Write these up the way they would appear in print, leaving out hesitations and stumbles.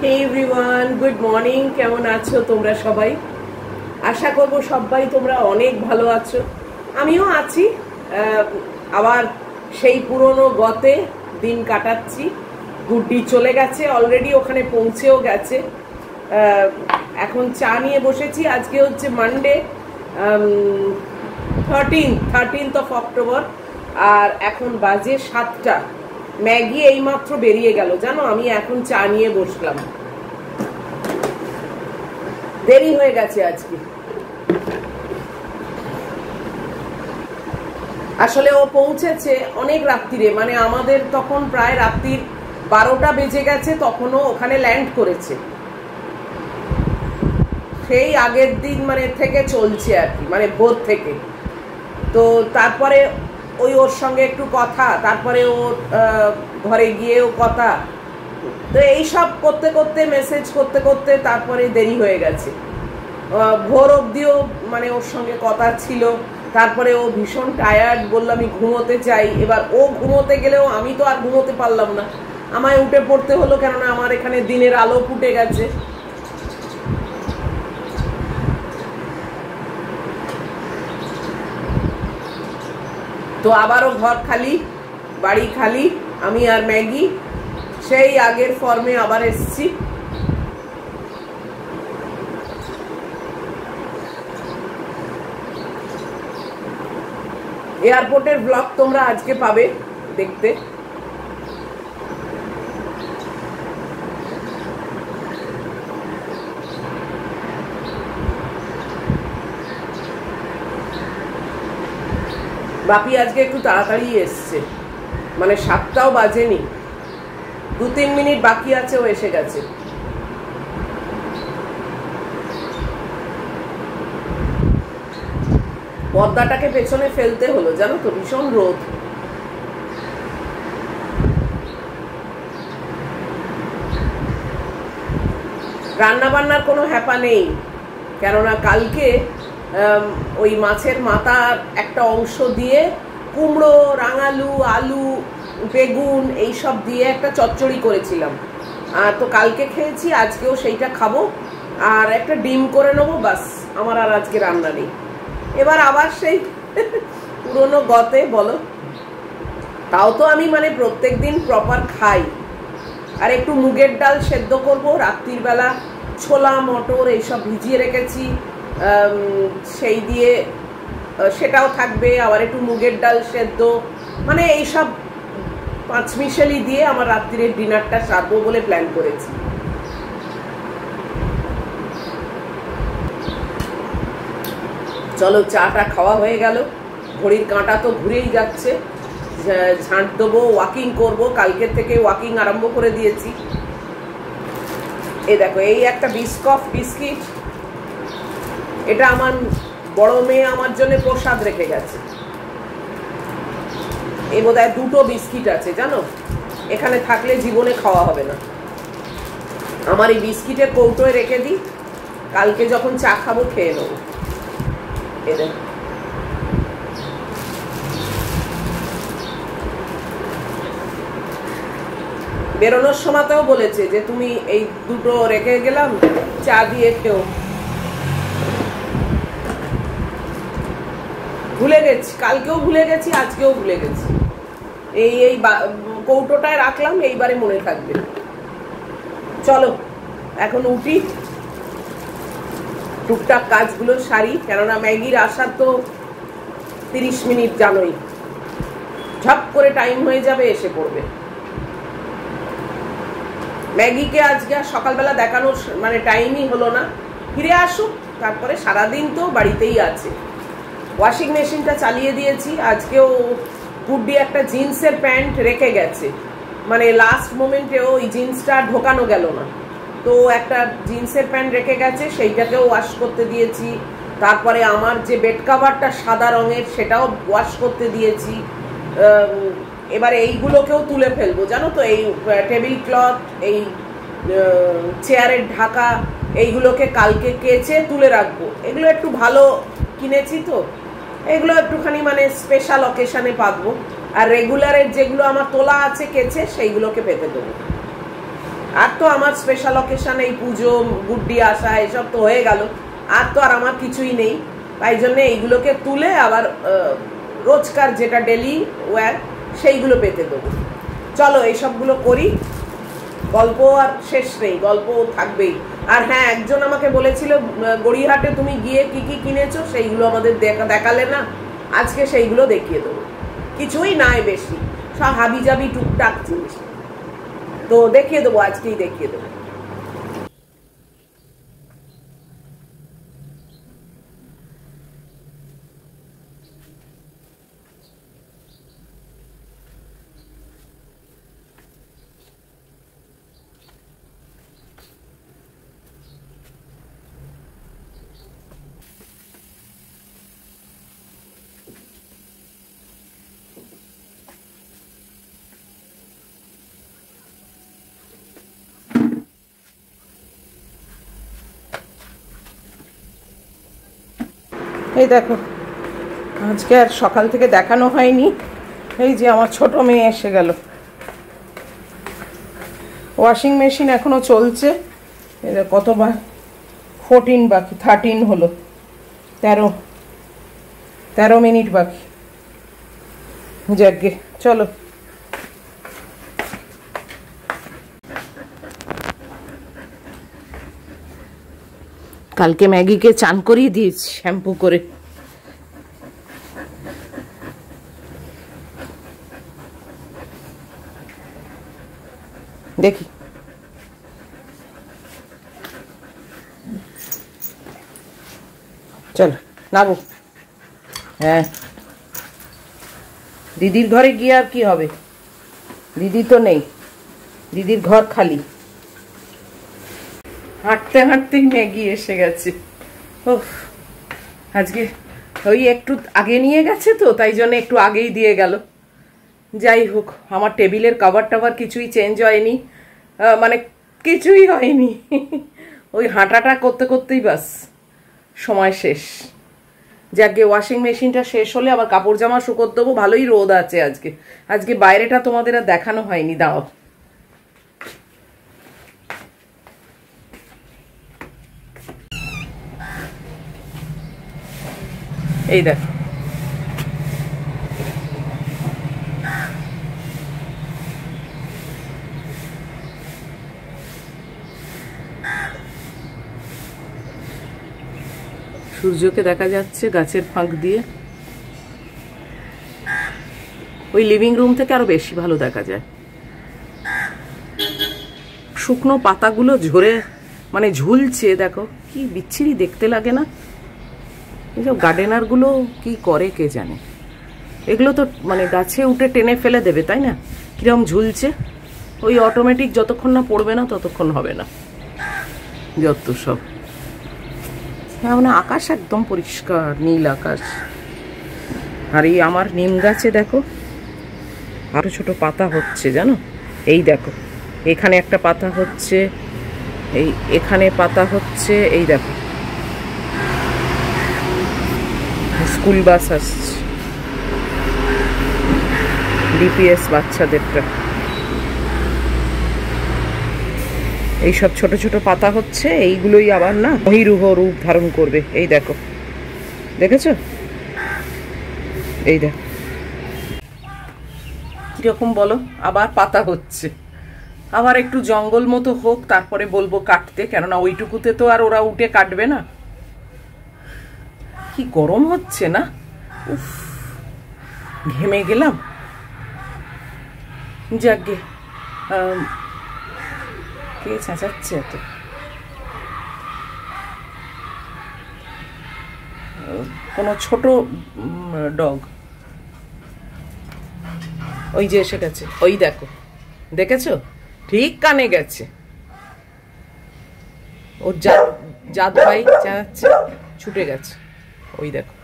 হে everyone, good morning. কেমন আছো তোমরা সবাই? আশা করবো সবাই তোমরা অনেক ভালো আছো। আমিও আছি। আবার সেই পুরনো গতে দিন কাটাচ্ছি। গুড্ডি চলে গেছে অলরেডি, ওখানে পৌঁছেও গেছে। এখন চা নিয়ে বসেছি। আজকে হচ্ছে মানডে, 13th অফ অক্টোবর। আর এখন বাজে 7টা। ম্যাগি এইমাত্র বেরিয়ে গেল জানো, আমি এখন চা নিয়ে বসলাম। দেরি হয়ে গেছে আজকে। আসলে ও পৌঁছেছে অনেক রাত্রিরে, মানে আমাদের তখন প্রায় রাত্রির 12টা বেজে গেছে, তখনও ওখানে ল্যান্ড করেছে। সেই আগের দিন মানে থেকে চলছে আর কি, মানে ভোর থেকে। তো তারপরে ওর সঙ্গে একটু কথা, তারপরে ওর ঘরে গিয়েও কথা। তো এইসব করতে করতে, মেসেজ করতে করতে তারপরে দেরি হয়ে গেছে। ভোর অবধিও মানে ওর সঙ্গে কথা ছিল। তারপরে ও ভীষণ টায়ার্ড, বললো আমি ঘুমোতে চাই। এবার ও ঘুমোতে গেলেও আমি তো আর ঘুমোতে পারলাম না, আমায় উঠে পড়তে হলো, কেননা আমার এখানে দিনের আলো ফুটে গেছে। তো আবারও ঘর খালি, বাড়ি খালি, আমি আর ম্যাগি সেই আগের ফর্মে আবার এসছি। এয়ারপোর্টের ব্লগ তোমরা আজকে পাবে দেখতে। বাপি আজকে একটু তাড়াতাড়ি এসছে, মানে 7টাও বাজেনি, 2-3 মিনিট বাকি আছে, ও এসে গেছে। পর্দাটাকে পেছনে ফেলতে হলো জানো তো, ভীষণ রোদ। রান্না বান্নার কোনো হ্যাপা নেই, কেননা কালকে ওই মাছের মাথার একটা অংশ দিয়ে কুমড়ো, রাঙালু, আলু, বেগুন এইসব দিয়ে একটা চচ্চড়ি করেছিলাম। তো কালকে খেয়েছি, আজকেও সেইটা খাবো। আর একটা ডিম করে নেবো, বাস। আমার আর আজকে রান্না নেই। এবার আবার সেই পুরনো গতে বলো। তাও তো আমি মানে প্রত্যেক দিন প্রপার খাই। আর একটু মুগের ডাল সেদ্ধ করব রাত্রির বেলা, ছোলা মটর এইসব ভিজিয়ে রেখেছি, সেই দিয়ে সেটাও থাকবে। আবার একটু মুগের ডাল সেদ্ধ, মানে এইসব পাঁচমিশালি দিয়ে আমার রাত্রির ডিনারটা সারবো বলে প্ল্যান করেছি। চলো, চাটা খাওয়া হয়ে গেল। ঘড়ির কাঁটা তো ঘুরেই যাচ্ছে। ঝাঁট দেবো, ওয়াকিং করব। কালকের থেকে ওয়াকিং আরম্ভ করে দিয়েছি। এই দেখো, এই একটা বিস্কিট, এটা আমার বড় মেয়ে আমার জন্য প্রসাদ রেখে গেছে। এই বোধহয় 2টো বিস্কিট আছে জানো, এখানে থাকলে জীবনে খাওয়া হবে না। আমার এই বিস্কিটের কৌটোয় রেখে দিই, কালকে যখন চা খাবো খেয়ে নেবো। বেরোনোর সময়তেও বলেছে যে তুমি এই 2টো রেখে গেলাম, চা দিয়ে খেও। ভুলে গেছি, কালকেও ভুলে গেছি, আজকেও ভুলে গেছি। এই কৌটোটায় রাখলাম, এইবারে মনে থাকবে। চলো এখন উঠি, টুকটাক কাজগুলো সারি, কেননা ম্যাগির আসার তো 30 মিনিট, জানোই। ঝপ করে টাইম হয়ে যাবে, এসে পড়বে। ম্যাগিকে আজকে সকালবেলা দেখানোর মানে টাইমই হলো না। ফিরে আসুক, তারপরে সারাদিন তো বাড়িতেই আছে। ওয়াশিং মেশিনটা চালিয়ে দিয়েছি। আজকেও গুড্ডি একটা জিন্সের প্যান্ট রেখে গেছে, মানে লাস্ট মোমেন্টে ওই জিন্সটা ঢোকানো গেল না, তো একটা জিন্সের প্যান্ট রেখে গেছে, সেইটাকেও ওয়াশ করতে দিয়েছি। তারপরে আমার যে বেড কাভারটা সাদা রঙের, সেটাও ওয়াশ করতে দিয়েছি। এবারে এইগুলোকেও তুলে ফেলবো জানো তো, এই টেবিল ক্লথ, এই চেয়ারের ঢাকা, এইগুলোকে কালকে কেচে তুলে রাখবো। এগুলো একটু ভালো কিনেছি তো, এগুলো একটুখানি মানে স্পেশাল অকেশনে পাতবো। আর রেগুলারের যেগুলো আমার তোলা আছে কেচে, সেইগুলোকে পেতে দেবো। আর তো তো আমার স্পেশাল অকেশন এই পুজো গুড্ডি আসা এসব তো হয়ে গেল, আর তো আর আমার কিছুই নেই। তাই জন্য এইগুলোকে তুলে আবার রোজকার যেটা ডেলি ওয়্যার সেইগুলো পেতে দেবো। চলো এইসবগুলো করি, গল্প আর শেষ নেই, গল্প থাকবেই। আর হ্যাঁ, একজন আমাকে বলেছিল গড়িয়াহাটে তুমি গিয়ে কি কি কিনেছো সেইগুলো আমাদের দেখালে না, আজকে সেইগুলো দেখিয়ে দেবো। কিছুই নাই বেশি, সব হাবি জাবি টুকটাক জিনিস, তো দেখিয়ে দেবো, আজকেই দেখিয়ে দেবো। এই দেখো, আজকে আর সকাল থেকে দেখানো হয়নি, এই যে আমার ছোট মেয়ে এসে গেল। ওয়াশিং মেশিন এখনো চলছে, এটা কতবার 14 বাকি, 13 হলো, 13 মিনিট বাকি। যাকগে চলো। কালকে ম্যাগিকে চান করিয়ে দিয়েছি শ্যাম্পু করে। দেখি চলো নাবো। হ্যাঁ, দিদির ঘরে গিয়ে আর কি হবে, দিদি তো নেই, দিদির ঘর খালি। হাঁটতে হাঁটতেই ম্যাগি এসে গেছে। ওহ, আজকে ওই একটু আগে নিয়ে গেছে তো, তাই জন্য একটু আগেই দিয়ে গেল। যাই হোক, আমার টেবিলের কভার টাভার কিছুই চেঞ্জ হয়নি, মানে কিছুই হয়নি। ওই হাঁটাটা করতে করতেই বাস সময় শেষ। যাকে ওয়াশিং মেশিনটা শেষ হলে আবার কাপড় জামা শুকোতে দেবো। ভালোই রোদ আছে আজকে, আজকে বাইরেটা তোমাদের আর দেখানো হয়নি। দাও, এই দেখো, সূর্যকে দেখা যাচ্ছে গাছের ফাঁক দিয়ে। ওই লিভিং রুম থেকে আরো বেশি ভালো দেখা যায়। শুকনো পাতাগুলো ঝরে মানে ঝুলছে, দেখো কি বিচ্ছিরি দেখতে লাগে না? এইসব গার্ডেনার গুলো কি করে কে জানে। এগুলো তো মানে গাছে উঠে টেনে ফেলে দেবে, তাই না? কিরম ঝুলছে, ওই অটোমেটিক যতক্ষণ না পড়বে না ততক্ষণ হবে না। যত সব মানে আকাশ একদম পরিষ্কার নীল আকাশ। আর এই আমার নিম গাছে দেখো আরো ছোট পাতা হচ্ছে, জানো? এই দেখো, এখানে একটা পাতা হচ্ছে, এই এখানে পাতা হচ্ছে, এই দেখো স্কুল বাস আসছে, ডিপিএস বাচ্চাদেরটা। এইসব ছোট ছোট পাতা হচ্ছে, এইগুলোই আবার না মহিরুহ রূপ ধারণ করবে। এই দেখো, দেখেছো? এই দেখো কিরকম বলো, আবার পাতা হচ্ছে। আবার একটু জঙ্গল মতো হোক, তারপরে বলবো কাটতে, কেননা ওইটুকুতে তো আর ওরা উঠে কাটবে না। কি গরম হচ্ছে না, উফ, ঘেমে গেলাম। যাকে কে চেঁচাচ্ছে এত? কোনো ছোট ডগ, ওই যে এসে গেছে, ওই দেখো, দেখেছো? ঠিক কানে গেছে। ওর জাত ভাই চেঁচাচ্ছে, ছুটে গেছে, ওই দেখো।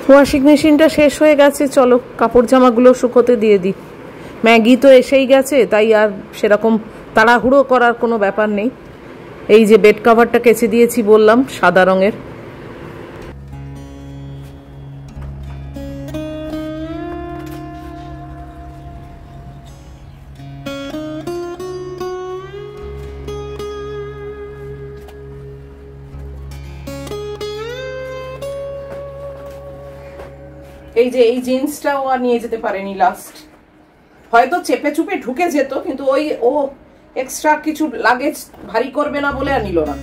ওয়াশিং মেশিনটা শেষ হয়ে গেছে, চলো কাপড় জামাগুলো শুকোতে দিয়ে দিই। ম্যাগি তো এসেই গেছে, তাই আর সেরকম তাড়াহুড়ো করার কোনো ব্যাপার নেই। এই যে বেড কভারটা কেচে দিয়েছি বললাম, সাদা রঙের। এই যে এই জিন্সটাও আর নিয়ে যেতে পারেনি লাস্ট, হয়তো চেপে চুপে ঢুকে যেত, কিন্তু ওই ও এক্সট্রা কিছু লাগেজ ভারী করবে না বলে আর নিল না।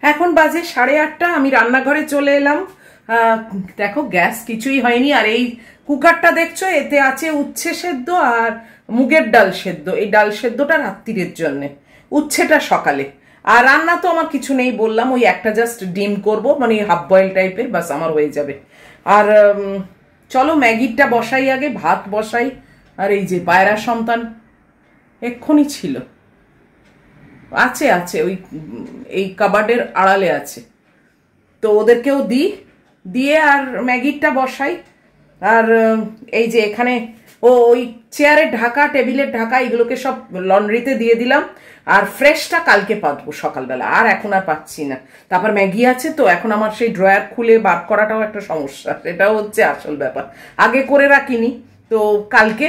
এখন বাজে 8:30, আমি রান্নাঘরে চলে এলাম। দেখো গ্যাস কিছুই হয়নি, আর এই কুকারটা দেখছো, এতে আছে উচ্ছে সেদ্ধ আর মুগের ডাল সেদ্ধ। এই ডাল সেদ্ধটা রাত্রিরের জন্য, উচ্ছেটা সকালে। আর রান্না তো আমার কিছু নেই, বললাম ওই একটা জাস্ট ডিম করব, মানে হাফ বয়েল টাইপের, বাস আমার হয়ে যাবে। আর চলো ম্যাগিটা বসাই, আগে ভাত বসাই। আর এই যে পায়রা সন্তান এক্ষুনি ছিল, আছে আছে ওই এই কাবার্ডের আড়ালে আছে, তো ওদেরকেও দিয়ে আর ম্যাগিটা বসাই। আর এই যে এখানে ওই চেয়ারের ঢাকা, টেবিলের ঢাকা, এগুলোকে সব লন্ড্রিতে দিয়ে দিলাম। আর ফ্রেশটা কালকে পাতবো সকালবেলা, আর এখন আর পাচ্ছি না। তারপর ম্যাগি আছে তো, এখন আমার সেই ড্রয়ার খুলে বার করাটাও একটা সমস্যা, সেটাও হচ্ছে আসল ব্যাপার। আগে করে রাখিনি, তো কালকে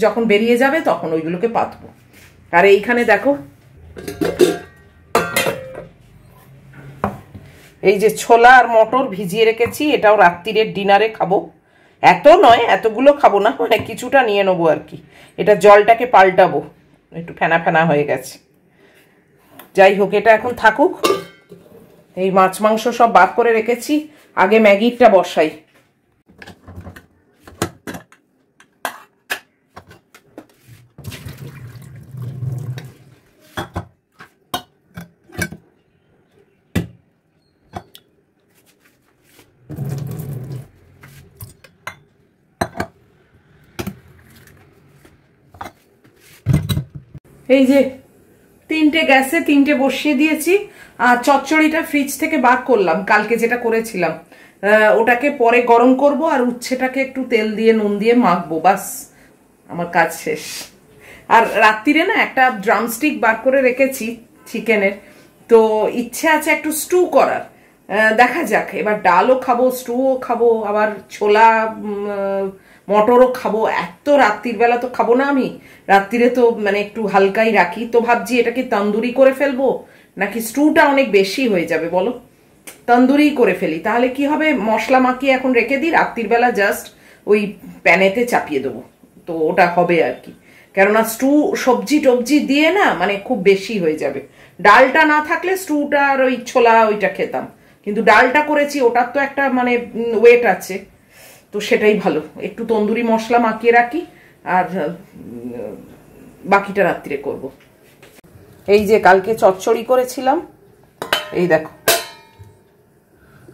যখন বেরিয়ে যাবে তখন ওইগুলোকে পাতবো। আর এইখানে দেখো এই যে ছোলা আর মটর ভিজিয়ে রেখেছি, এটাও রাত্রিরের ডিনারে খাবো। এত নয়, এতগুলো খাবো না, মানে কিছুটা নিয়ে নেবো আর কি। এটা জলটাকে পাল্টাবো, একটু ফেনা ফেনা হয়ে গেছে। যাই হোক, এটা এখন থাকুক। এই মাছ মাংস সব বাদ করে রেখেছি, আগে ম্যাগিটা বসাই। এই যে 3টে গ্যাসে 3টে বসিয়ে দিয়েছি। আর চচ্চড়িটা ফ্রিজ থেকে বার করলাম, কালকে যেটা করেছিলাম, ওটাকে পরে গরম করব। আর উচ্ছেটাকে একটু তেল দিয়ে নুন দিয়ে মাখবো, বাস আমার কাজ শেষ। আর রাত্রিরে না একটা ড্রামস্টিক বার করে রেখেছি চিকেনের, তো ইচ্ছে আছে একটু স্টু করার। দেখা যাক, এবার ডালও খাবো, স্টুও খাবো, আবার ছোলা মটরও খাবো। এত রাত্রির বেলা তো খাবো না আমি, রাত্রিরে তো মানে একটু হালকাই রাখি। তো ভাবছি এটাকে তন্দুরি করে ফেলবো, নাকি স্টুটা অনেক বেশি হয়ে যাবে বলো, তন্দুরি করে ফেলি। তাহলে কি হবে, মশলা মাখিয়ে এখন রেখে দিই, রাত্রির বেলা জাস্ট ওই প্যানেতে চাপিয়ে দেবো, তো ওটা হবে আর কি। কেননা স্টু সবজি টবজি দিয়ে না মানে খুব বেশি হয়ে যাবে। ডালটা না থাকলে স্টুটা আর ওই ছোলা ওইটা খেতাম, কিন্তু ডালটা করেছি, ওটার তো একটা মানে ওয়েট আছে, তো সেটাই ভালো। একটু তন্দুরি মশলা মাখিয়ে রাখি, আর বাকিটা রাত্রিরে করব। এই যে কালকে চচ্চড়ি করেছিলাম, এই দেখো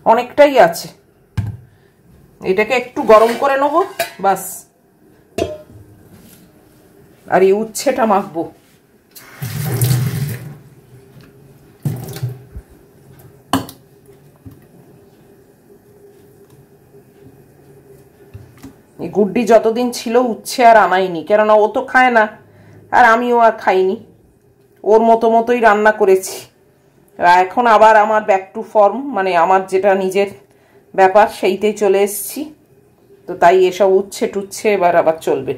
অনেকটাই আছে, এটাকে একটু গরম করে নেবো বাস। আর এই উচ্ছেটা মাখবো। এই গুড্ডি যতদিন ছিল উচ্ছে আর আনাইনি, কেননা ও তো খায় না আর আমিও আর খাইনি, ওর মতোই রান্না করেছি। এখন আবার আমার ব্যাক টু ফর্ম, মানে আমার যেটা নিজের ব্যাপার সেইতেই চলে এসেছি, তো তাই এসব উচ্ছে টুচ্ছে এবার আবার চলবে।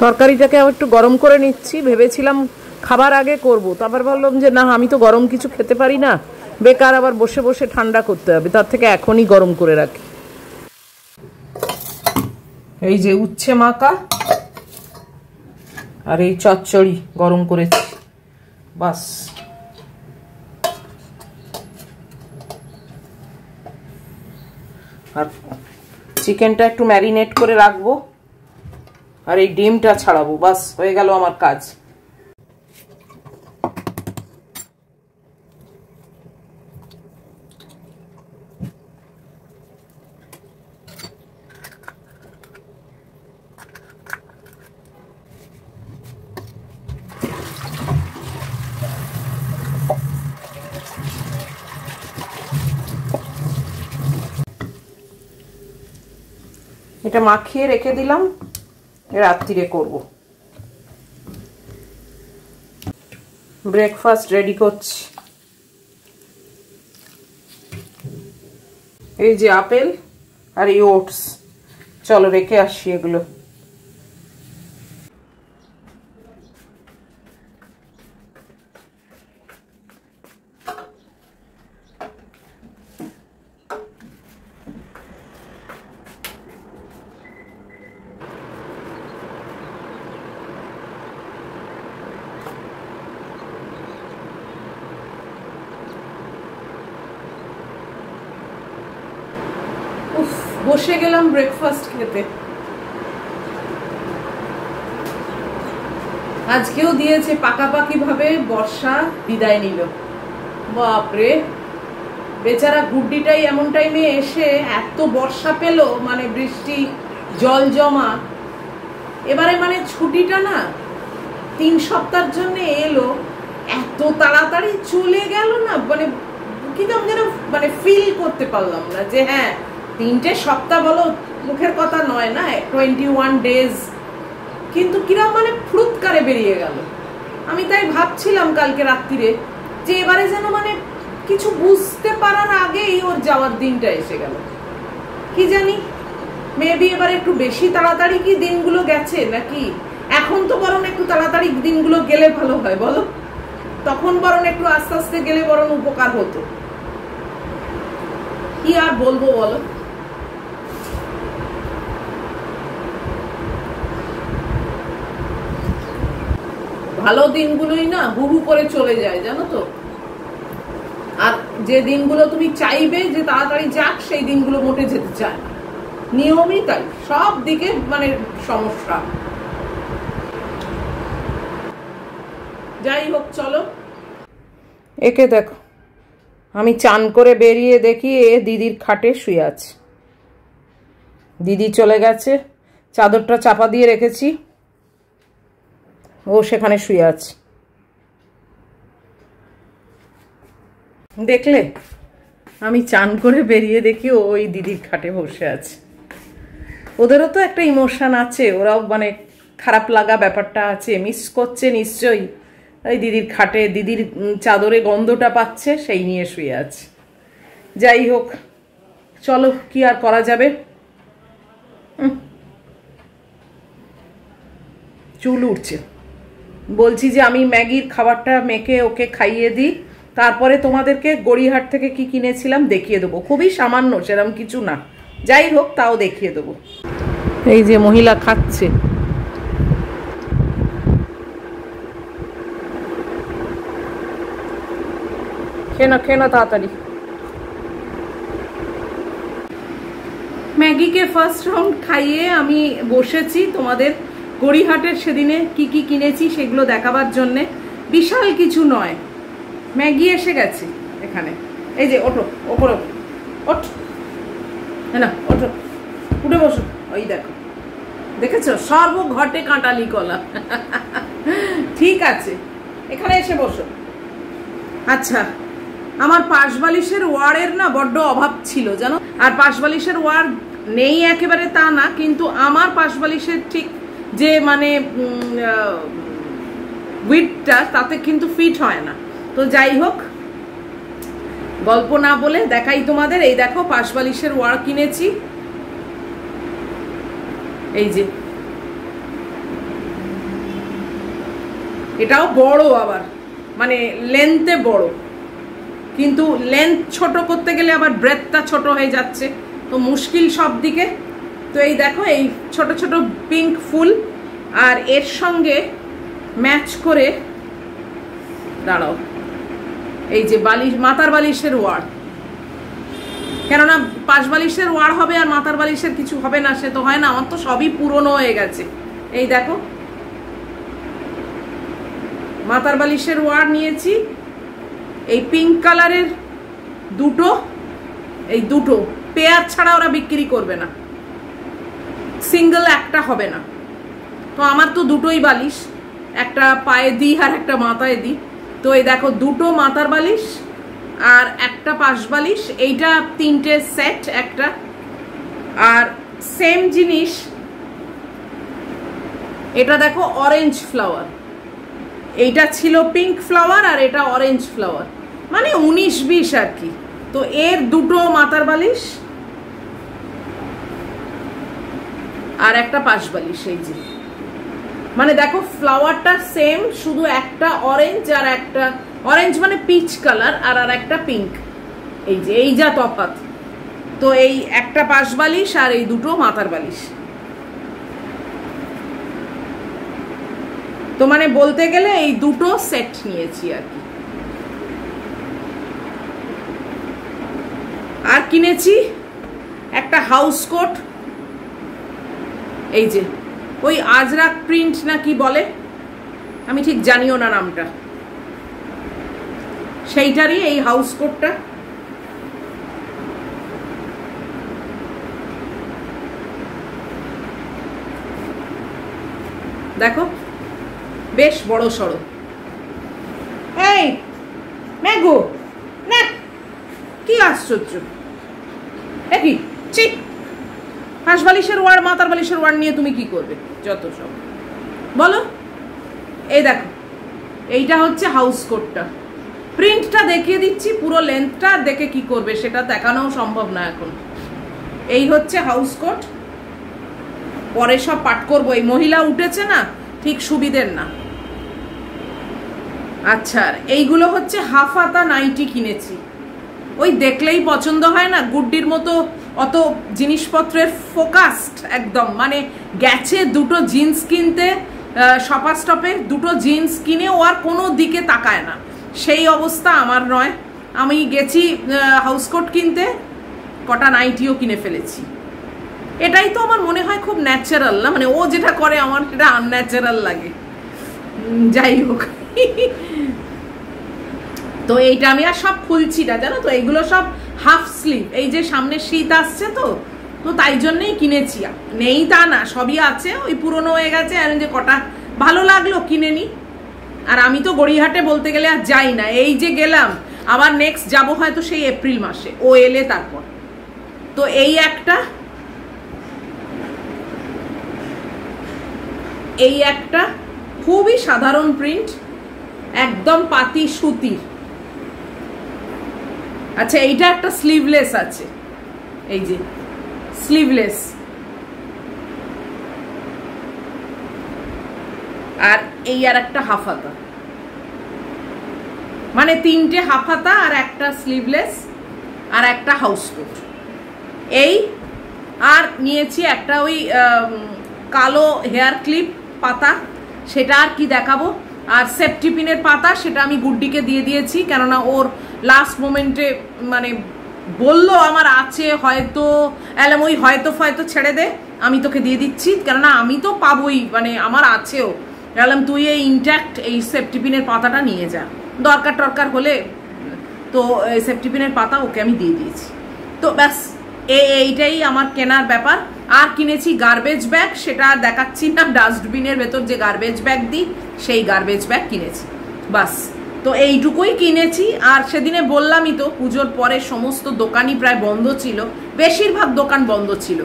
তরকারিটাকে আবার একটু গরম করে নিচ্ছি, ভেবেছিলাম খাবার আগে করব, তারপর ভাবলাম যে না, আমি তো গরম কিছু খেতে পারি না, বেকার আবার বসে বসে ঠান্ডা করতে হবে, তার থেকে এখনই গরম করে রাখি। এই যে উচ্ছে মাখা আর এই চচ্চড়ি গরম করেছি বাস। আর চিকেনটা একটু ম্যারিনেট করে রাখবো আর এই ডিমটা ছাড়াবো, বাস হয়ে গেল আমার কাজ। এটা মাখিয়ে রেখে দিলাম, রাত্রিরে করব। ব্রেকফাস্ট রেডি করছি। এই যে আপেল আর এই ওটস, চলো রেখে আসি এগুলো। বসে গেলাম ব্রেকফাস্ট খেতে। আজকেও দিয়েছে পাকাপাকি ভাবে বর্ষা বিদায় নিল। বাপরে, বেচারা গুড্ডিটাই এমন টাইমে এসে এত বর্ষা পেল, মানে বৃষ্টি জল জমা। এবারে মানে ছুটিটা না 3 সপ্তাহের জন্য এলো, এত তাড়াতাড়ি চলে গেল না, মানে কিন্তু আমি যেন মানে ফিল করতে পারলাম না যে হ্যাঁ 3টে সপ্তাহ বলো মুখের কথা নয় না, 21 ডেজ, কিন্তু কিরম মানে ফুরুৎকারে বেরিয়ে গেল। আমি তাই ভাবছিলাম কালকে রাত্রিরে যে এবারে যেন মানে কিছু বুঝতে পারার আগেই ওর যাওয়ার দিনটা এসে গেল। কি জানি, মেবি এবার একটু বেশি তাড়াতাড়ি কি দিনগুলো গেছে নাকি। এখন তো বরং একটু তাড়াতাড়ি দিনগুলো গেলে ভালো হয় বলো, তখন বরং একটু আস্তে আস্তে গেলে বরং উপকার হতো। কি আর বলবো বলো। ভালো দিনগুলোই না হুহু করে চলে যায় জানো তো, আর যে দিনগুলো তুমি চাইবে যে তাড়াতাড়ি যাক সেই দিনগুলো মোটে যেতে চায় না। নিয়মই তাই, সব দিকে মানে সমস্যা। যাই হোক চলো, একে দেখো আমি চান করে বেরিয়ে দেখি এ দিদির খাটে শুয়ে আছে। দিদি চলে গেছে, চাদরটা চাপা দিয়ে রেখেছি, ও সেখানে শুয়ে আছে। দেখলে, আমি চান করে বেরিয়ে দেখি ওই দিদির খাটে বসে আছে। ওদেরও তো একটা ইমোশন আছে, ওরাও মানে খারাপ লাগা ব্যাপারটা আছে, মিস করছে নিশ্চয়ই। ওই দিদির খাটে দিদির চাদরে গন্ধটা পাচ্ছে, সেই নিয়ে শুয়ে আছে। যাই হোক চলো, কি আর করা যাবে। চুল উঠছে, বলছি যে আমি ম্যাগির খাবারটা মেখে ওকে খাইয়ে দিই, তারপরে তোমাদেরকে গড়িয়াহাট থেকে কি কিনেছিলাম দেখিয়ে দেবো। খুবই সামান্য, সেরকম কিছু না, যাই হোক তাও দেখিয়ে দেবো। এই যে মহিলা খাচ্ছে, খেয়ে না তাড়াতাড়ি। ম্যাগিকে ফার্স্ট রাউন্ড খাইয়ে আমি বসেছি তোমাদের গড়িয়াহাটের সেদিনে কি কি কিনেছি সেগুলো দেখাবার জন্যে। বিশাল কিছু নয়, ম্যাগি এসে গেছে এখানে। এই যে ওঠো, ওপরে ওঠ, না ওঠো, উঠে বসো। ওই দেখো, দেখেছো, সর্বঘটে কাঁটালি কলা। ঠিক আছে, এখানে এসে বসো। আচ্ছা, আমার পাশ বালিশের ওয়ারের না বড্ড অভাব ছিল জানো। আর পাশ বালিশের ওয়ার নেই একেবারে তা না, কিন্তু আমার পাশ বালিশের ঠিক যে মানে উইডটা তাতে কিন্তু ফিট হয় না। তো যাই হোক, গল্প না বলে দেখাই তোমাদের। এই দেখো, পাশ বালিশের ওয়ার কিনেছি। এই যে, এটাও বড়, আবার মানে লেন্থে বড়, কিন্তু লেন্থ ছোট করতে গেলে আবার ব্রেথটা ছোট হয়ে যাচ্ছে, তো মুশকিল সব দিকে। তো এই দেখো, এই ছোট ছোট পিঙ্ক ফুল, আর এর সঙ্গে ম্যাচ করে দাঁড়াও এই যে বালিশ, মাথার বালিশের ওয়ার। কেননা পাশ বালিশের ওয়ার হবে আর মাথার বালিশের কিছু হবে না, সে তো হয় না, আমার তো সবই পুরনো হয়ে গেছে। এই দেখো, মাথার বালিশের ওয়ার নিয়েছি, এই পিঙ্ক কালারের দুটো, এই দুটো পেয়ার ছাড়া ওরা বিক্রি করবে না, সিঙ্গেল একটা হবে না। তো আমার তো দুটোই বালিশ, একটা পায়ে দিই আর একটা মাথায় দিই। তো এই দেখো, দুটো মাথার বালিশ আর একটা পাশ বালিশ, এইটা তিনটে সেট একটা। আর সেম জিনিস, এটা দেখো অরেঞ্জ ফ্লাওয়ার, এইটা ছিল পিঙ্ক ফ্লাওয়ার আর এটা অরেঞ্জ ফ্লাওয়ার, মানে 19-20 আর কি। তো এর দুটো মাথার বালিশ আর একটা পাশ বালিশ। এই যে, মানে দেখো ফ্লাওয়ারটা সেম, শুধু একটা অরেঞ্জ আর একটা অরেঞ্জ মানে পিচ কালার, আর একটা পিঙ্ক। এই যে, এই যা তফাৎ। তো এই একটা পাশ বালিশ আর এই দুটো মাথার বালিশ। তো মানে বলতে গেলে এই দুটো সেট নিয়েছি আর কি। আর কিনেছি একটা হাউস কোট, এই যে ওই আজরাক প্রিন্ট না কি বলে, আমি ঠিক জানিও না নামটা, সেইটারই এই হাউস কোটটা। দেখো, বেশ বড় সড়ো। এই ম্যাগো, না কি আশ্চর্য, একই ঠিক পাশ বালিশের ওয়ার মাথার বালিশের ওয়ার নিয়ে তুমি কি করবে, যত সব বলো। এই দেখো, এইটা হচ্ছে হাউস কোটটা, প্রিন্টটা দেখিয়ে দিচ্ছি, পুরো লেন্থটা দেখে কি করবে সেটা দেখানোও সম্ভব না এখন। এই হচ্ছে হাউস কোট, পরে সব পাঠ করবো, এই মহিলা উঠেছে না, ঠিক সুবিধের না। আচ্ছা, এইগুলো হচ্ছে হাফ হাতা নাইটি কিনেছি, ওই দেখলেই পছন্দ হয় না, গুড্ডির মতো অত জিনিসপত্রের ফোকাসড একদম, মানে গেছে দুটো জিন্স কিনতে শপার স্টপে, দুটো জিন্স কিনে ও আর কোনো দিকে তাকায় না, সেই অবস্থা আমার নয়। আমি গেছি হাউস কোট কিনতে, কটা নাইটিও কিনে ফেলেছি। এটাই তো আমার মনে হয় খুব ন্যাচারাল না, মানে ও যেটা করে আমার সেটা আনন্যাচারাল লাগে। যাই হোক, তো এইটা আমি আর সব খুলছি না জানো তো, এইগুলো সব হাফ স্লিভ, এই যে সামনে শীত আসছে তো তাই জন্যই কিনেছি, নেই তা না, সবই আছে, ওই পুরনো হয়ে গেছে, আর যে কটা ভালো লাগলো কিনে নি। আর আমি তো গড়িয়াহাটে বলতে গেলে আর যাই না, এই যে গেলাম, আবার নেক্সট যাবো হয়তো সেই এপ্রিল মাসে, ও এলে তারপর। তো এই একটা খুবই সাধারণ প্রিন্ট, একদম পাতি সুতির। আচ্ছা, এইটা একটা স্লিভলেস আছে, এই যে স্লিভলেস, আর এই আর একটা হাফ হাতা, মানে তিনটে হাফ হাতা আর একটা স্লিভলেস আর একটা হাউস কোট। এই আর নিয়েছি একটা ওই কালো হেয়ার ক্লিপ পাতা, সেটা আর কি দেখাবো, আর সেফটি পিনের পাতা, সেটা আমি গুড্ডিকে দিয়ে দিয়েছি, কেননা ওর লাস্ট মোমেন্টে মানে বললো আমার আছে, হয়তো এলাম ওই হয়তো ছেড়ে দে, আমি তোকে দিয়ে দিচ্ছি, কেননা আমি তো পাবোই, মানে আমার আছেও, এলাম তুই এই ইনট্যাক্ট এই সেফটি পিনের পাতাটা নিয়ে যা, দরকার হলে। তো সেফটি পিনের পাতা ওকে আমি দিয়ে দিয়েছি। তো ব্যাস, এইটাই আমার কেনার ব্যাপার। আর কিনেছি গার্বেজ ব্যাগ, সেটা দেখাচ্ছি না, ডাস্টবিনের ভেতর যে গার্বেজ ব্যাগ দিই সেই গার্বেজ ব্যাগ কিনেছি, বাস। তো এইটুকুই কিনেছি। আর সেদিনে বললামই তো, পুজোর পরে সমস্ত দোকানই প্রায় বন্ধ ছিল, বেশিরভাগ দোকান বন্ধ ছিল।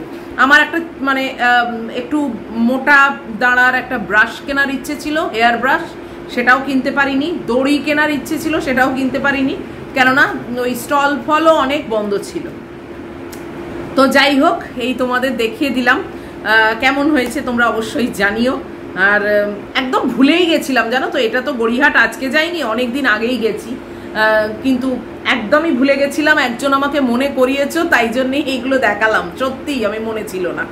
আমার একটা মানে একটু মোটা দাঁড়ার একটা ব্রাশ কেনার ইচ্ছে ছিল, হেয়ার ব্রাশ, সেটাও কিনতে পারিনি। দড়ি কেনার ইচ্ছে ছিল, সেটাও কিনতে পারিনি, কেননা ওই স্টল ফলও অনেক বন্ধ ছিল। তো যাই হোক, এই তোমাদের দেখিয়ে দিলাম, কেমন হয়েছে তোমরা অবশ্যই জানিও। আর একদম ভুলেই গেছিলাম জানো তো, এটা তো গড়িয়াহাট আজকে যাইনি, অনেক দিন আগেই গেছি, কিন্তু একদমই ভুলে গেছিলাম। একজন আমাকে মনে করিয়েছো, তাই জন্যই এইগুলো দেখালাম। সত্যিই আমি মনে ছিল না,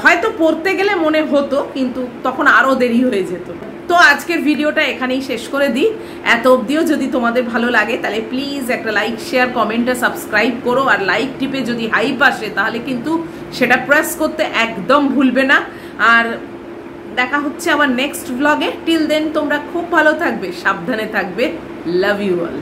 হয়তো পড়তে গেলে মনে হতো, কিন্তু তখন আরও দেরি হয়ে যেত। তো আজকের ভিডিওটা এখানেই শেষ করে দিই। এত অবধিও যদি তোমাদের ভালো লাগে তাহলে প্লিজ একটা লাইক, শেয়ার, কমেন্টে সাবস্ক্রাইব করো। আর লাইক টিপে যদি হাইপ আসে তাহলে কিন্তু সেটা প্রেস করতে একদম ভুলবে না। আর দেখা হচ্ছে আবার নেক্সট ব্লগে। টিল দেন তোমরা খুব ভালো থাকবে, সাবধানে থাকবে। Love you all.